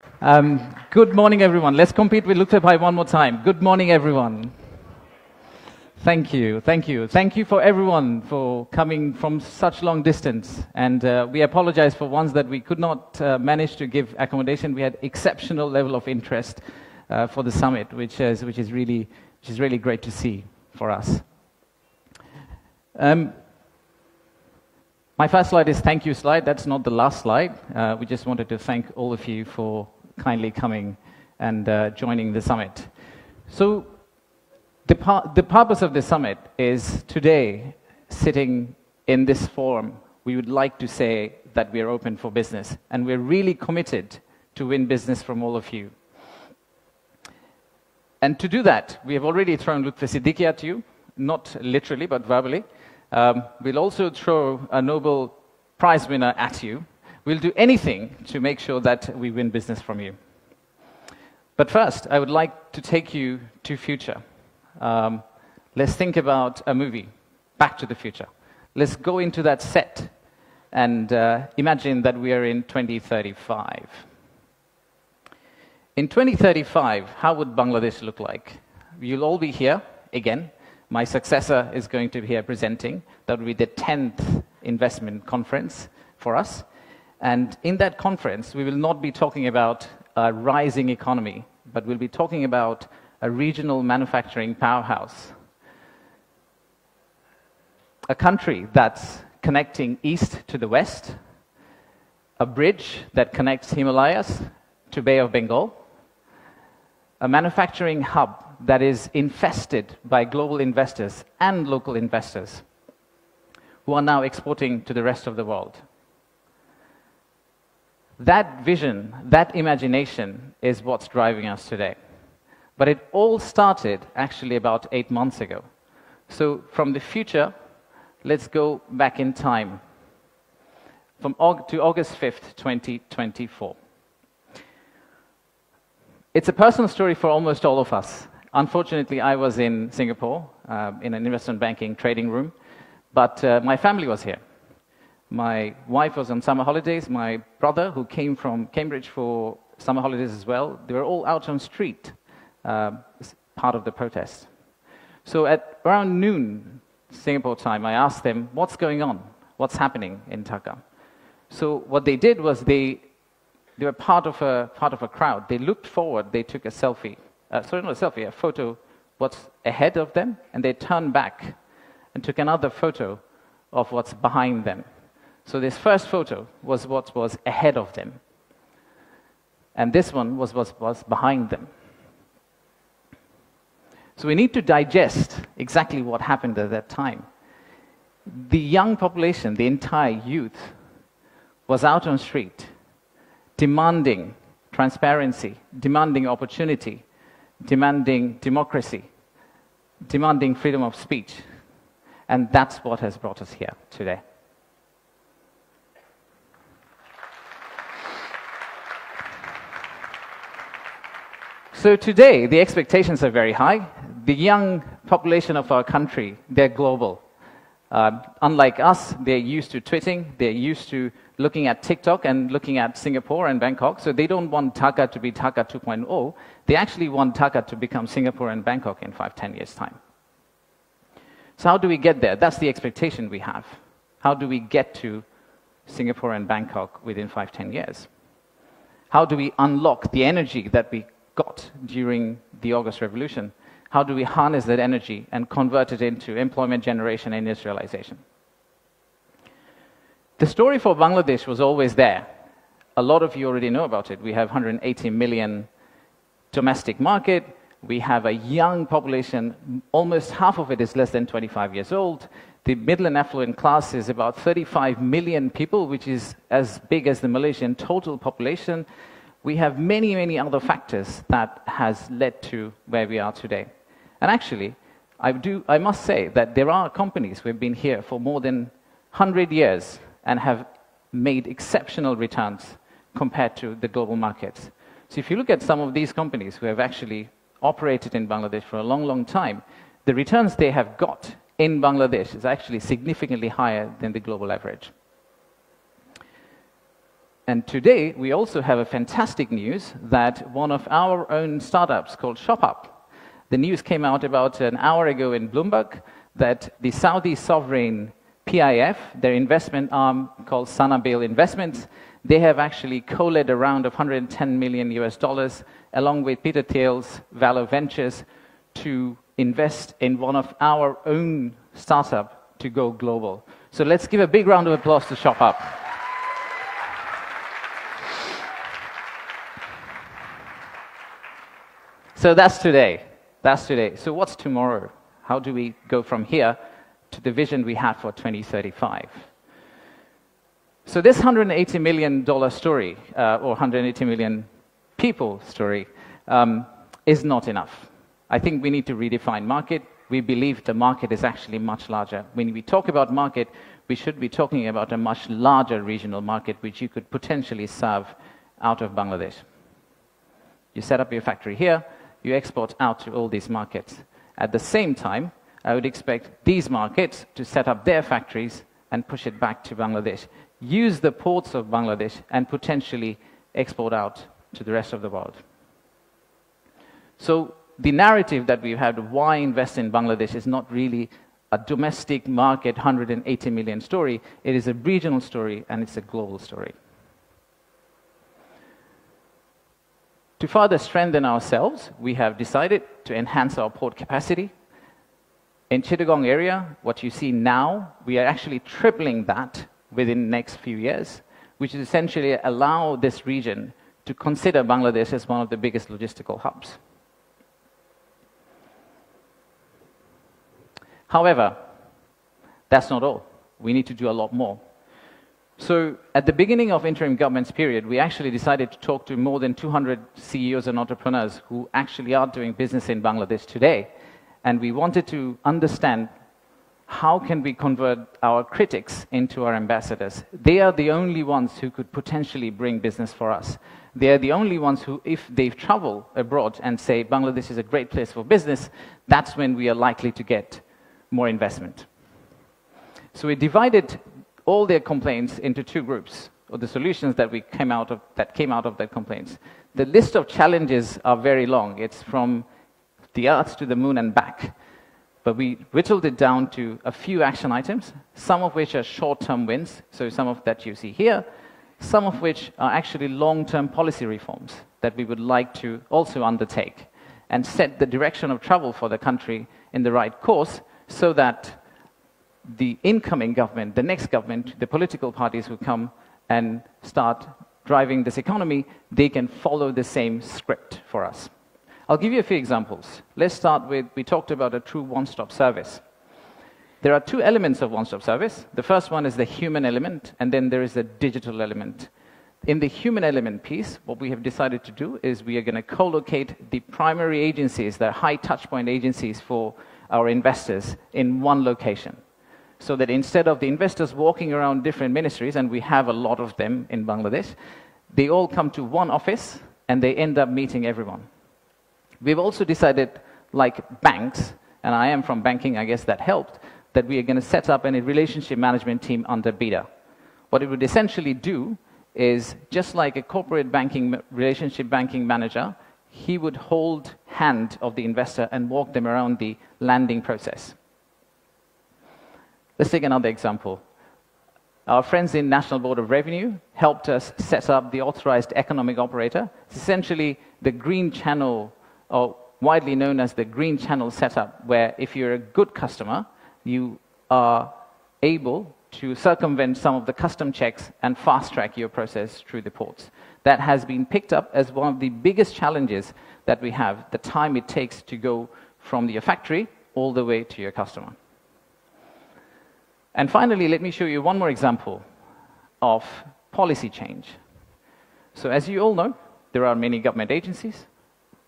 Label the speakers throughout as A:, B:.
A: Good morning, everyone. Let's compete with Luther Bhai one more time. Good morning, everyone. Thank you, thank you. Thank you for everyone for coming from such long distance. And we apologize for ones that we could not manage to give accommodation. We had exceptional level of interest for the summit, which is really great to see for us. My first slide is thank you slide. That's not the last slide. We just wanted to thank all of you for kindly coming and joining the summit. So the purpose of the summit is today, sitting in this forum, we would like to say that we are open for business, and we're really committed to win business from all of you. And to do that, we have already thrown Lutfi Siddiqui at you, not literally, but verbally. We'll also throw a Nobel Prize winner at you. We'll do anything to make sure that we win business from you. But first, I would like to take you to future. Let's think about a movie, Back to the Future. Let's go into that set and imagine that we are in 2035. In 2035, how would Bangladesh look like? You'll all be here again. My successor is going to be here presenting. That will be the 10th investment conference for us. And in that conference, we will not be talking about a rising economy, but we'll be talking about a regional manufacturing powerhouse. A country that's connecting east to the west, a bridge that connects Himalayas to Bay of Bengal, a manufacturing hub that is infested by global investors and local investors who are now exporting to the rest of the world. That vision, that imagination is what's driving us today. But it all started actually about 8 months ago. So from the future, let's go back in time to August 5th, 2024. It's a personal story for almost all of us. Unfortunately, I was in Singapore in an investment banking trading room, but my family was here. My wife was on summer holidays. My brother, who came from Cambridge for summer holidays as well, they were all out on street, part of the protest. So at around noon Singapore time, I asked them, what's going on? What's happening in Dhaka? So what they did was they were part of a crowd. They looked forward, they took a selfie. Sorry, not a selfie, a photo what's ahead of them, and they turned back and took another photo of what's behind them. So this first photo was what was ahead of them, and this one was what was behind them. So we need to digest exactly what happened at that time. The young population, the entire youth, was out on the street, demanding transparency, demanding opportunity, demanding democracy, demanding freedom of speech. And that's what has brought us here today. So today, the expectations are very high. The young population of our country, they're global. Unlike us, they're used to tweeting, they're used to looking at TikTok and looking at Singapore and Bangkok, so they don't want Dhaka to be Dhaka 2.0. They actually want Dhaka to become Singapore and Bangkok in 5-10 years' time. So how do we get there? That's the expectation we have. How do we get to Singapore and Bangkok within 5-10 years? How do we unlock the energy that we got during the August Revolution? How do we harness that energy and convert it into employment generation and industrialization? The story for Bangladesh was always there. A lot of you already know about it. We have 180 million domestic market. We have a young population. Almost half of it is less than 25 years old. The middle and affluent class is about 35 million people, which is as big as the Malaysian total population. We have many, many other factors that has led to where we are today. And actually, I must say that there are companies who have been here for more than 100 years and have made exceptional returns compared to the global markets. So if you look at some of these companies who have actually operated in Bangladesh for a long, long time, the returns they have got in Bangladesh is actually significantly higher than the global average. And today, we also have a fantastic news that one of our own startups called ShopUp, the news came out about an hour ago in Bloomberg that the Saudi sovereign PIF, their investment arm called Sanabil Investments, they have actually co-led a round of $110 million US, along with Peter Thiel's Valor Ventures, to invest in one of our own startup to go global. So let's give a big round of applause to ShopUp. So that's today. That's today. So what's tomorrow? How do we go from here to the vision we had for 2035? So this $180 million story, or 180 million people story, is not enough. I think we need to redefine market. We believe the market is actually much larger. When we talk about market, we should be talking about a much larger regional market which you could potentially serve out of Bangladesh. You set up your factory here, you export out to all these markets. At the same time, I would expect these markets to set up their factories and push it back to Bangladesh. Use the ports of Bangladesh and potentially export out to the rest of the world. So the narrative that we've had of why invest in Bangladesh is not really a domestic market 180 million story. It is a regional story and it's a global story. To further strengthen ourselves, we have decided to enhance our port capacity. In Chittagong area, what you see now, we are actually tripling that within the next few years, which is essentially allow this region to consider Bangladesh as one of the biggest logistical hubs. However, that's not all. We need to do a lot more. So at the beginning of interim government's period, we actually decided to talk to more than 200 CEOs and entrepreneurs who actually are doing business in Bangladesh today. And we wanted to understand how can we convert our critics into our ambassadors. They are the only ones who could potentially bring business for us. They are the only ones who, if they travel abroad and say Bangladesh is a great place for business, that's when we are likely to get more investment. So we divided all their complaints into two groups, or the solutions that came out of that complaints. The list of challenges are very long. It's from the earth to the moon and back. But we whittled it down to a few action items, some of which are short-term wins, so some of that you see here, some of which are actually long-term policy reforms that we would like to also undertake and set the direction of travel for the country in the right course so that the incoming government, the next government, the political parties who come and start driving this economy, they can follow the same script for us. I'll give you a few examples. Let's start with, we talked about a true one-stop service. There are two elements of one-stop service. The first one is the human element, and then there is the digital element. In the human element piece, what we have decided to do is we are going to co-locate the primary agencies, the high touchpoint agencies for our investors in one location. So that instead of the investors walking around different ministries, and we have a lot of them in Bangladesh, they all come to one office and they end up meeting everyone. We've also decided, like banks, and I am from banking, I guess that helped, that we are going to set up a relationship management team under BIDA. What it would essentially do is, just like a corporate banking, relationship banking manager, he would hold hand of the investor and walk them around the landing process. Let's take another example. Our friends in National Board of Revenue helped us set up the authorized economic operator. It's essentially the green channel, or widely known as the green channel setup, where if you're a good customer, you are able to circumvent some of the custom checks and fast-track your process through the ports. That has been picked up as one of the biggest challenges that we have, the time it takes to go from your factory all the way to your customer. And finally, let me show you one more example of policy change. So as you all know, there are many government agencies.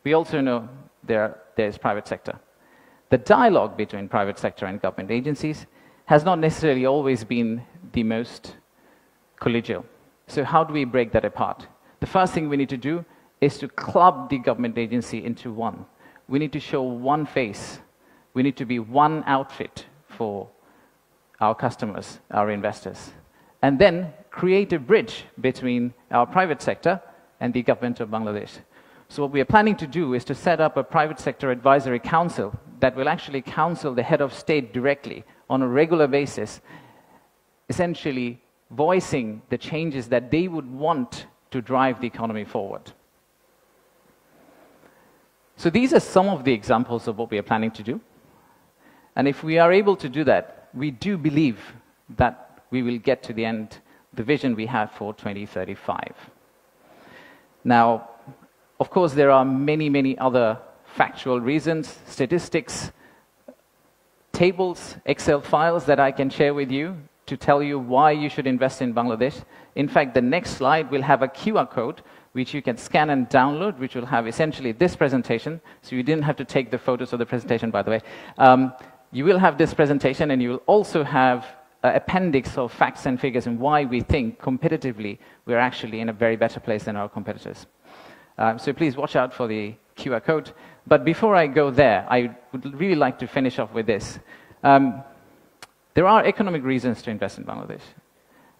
A: We also know there's private sector. The dialogue between private sector and government agencies has not necessarily always been the most collegial. So how do we break that apart? The first thing we need to do is to club the government agency into one. We need to show one face. We need to be one outfit for our customers, our investors. And then create a bridge between our private sector and the government of Bangladesh. So what we are planning to do is to set up a private sector advisory council that will actually counsel the head of state directly on a regular basis, essentially voicing the changes that they would want to drive the economy forward. So these are some of the examples of what we are planning to do. And if we are able to do that, we do believe that we will get to the end, the vision we have for 2035. Now, of course, there are many, many other factual reasons, statistics, tables, Excel files that I can share with you to tell you why you should invest in Bangladesh. In fact, the next slide will have a QR code which you can scan and download, which will have essentially this presentation. So you didn't have to take the photos of the presentation, by the way. You will have this presentation, and you will also have an appendix of facts and figures and why we think competitively we're actually in a very better place than our competitors. So please watch out for the QR code. But before I go there, I would really like to finish off with this. There are economic reasons to invest in Bangladesh,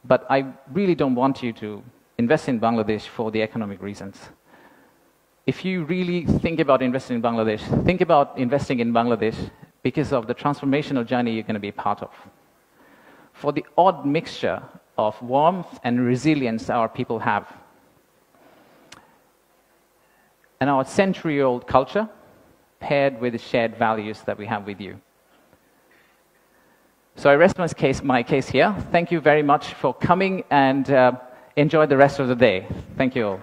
A: but I really don't want you to invest in Bangladesh for the economic reasons. If you really think about investing in Bangladesh, think about investing in Bangladesh because of the transformational journey you're going to be part of. For the odd mixture of warmth and resilience our people have, and our century-old culture paired with the shared values that we have with you. So I rest my case here. Thank you very much for coming, and enjoy the rest of the day. Thank you all.